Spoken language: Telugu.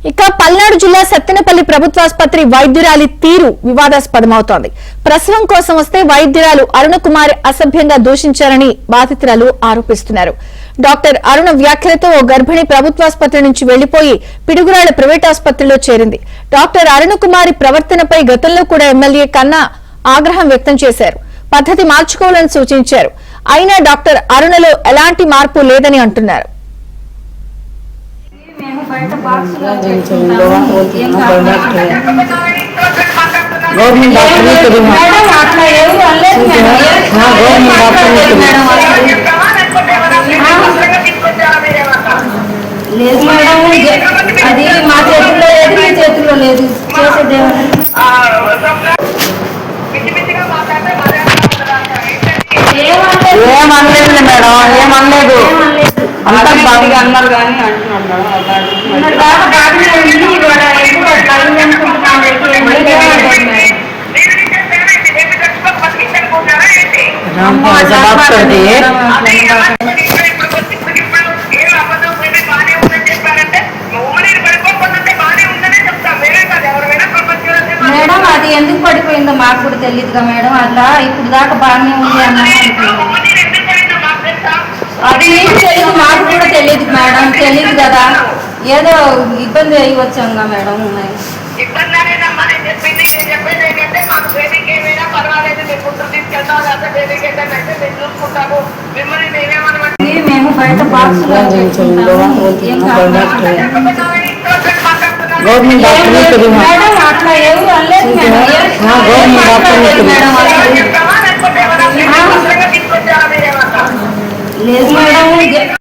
ఇక పల్నాడు జిల్లా సత్తెనపల్లి ప్రభుత్వాసుపత్రి వైద్యురాలి తీరు వివాదాస్పదమవుతోంది. ప్రసవం కోసం వస్తే వైద్యురాలు అరుణకుమారి అసభ్యంగా దూషించారని బాధితురాలు ఆరోపిస్తున్నారు. డాక్టర్ అరుణ వ్యాఖ్యలతో ఓ గర్భిణి ప్రభుత్వాసుపత్రి నుంచి వెళ్లిపోయి పిడుగురాళ్ల ప్రైవేట్ ఆసుపత్రిలో చేరింది. డాక్టర్ అరుణకుమారి ప్రవర్తనపై గతంలో కూడా ఎమ్మెల్యే కన్నా ఆగ్రహం వ్యక్తం చేశారు. పద్ధతి మార్చుకోవాలని సూచించారు. అయినా డాక్టర్ అరుణలో ఎలాంటి మార్పు లేదని అంటున్నారు. లేదు మేడం, అది మా చేతుల్లో లేదు, మీ చేతుల్లో లేదు. ఏమనలేదు మేడం, ఏమనలేదు. అంతా బాగా అన్నారు కానీ మేడం అది ఎందుకు పడిపోయిందో మాకు కూడా తెలియదుగా మేడం. అట్లా ఇప్పుడు దాకా బాగానే ఉంది అన్న అది ఏం తెలియదు, మాకు కూడా తెలియదు మేడం. తెలియదు కదా, ఏదో ఇబ్బంది అయ్యి వచ్చాంగా మేడం. మేము బయట బాక్స్ మేడం అట్లా ఏమి అనలేదు మేడం. లేదు మేడం.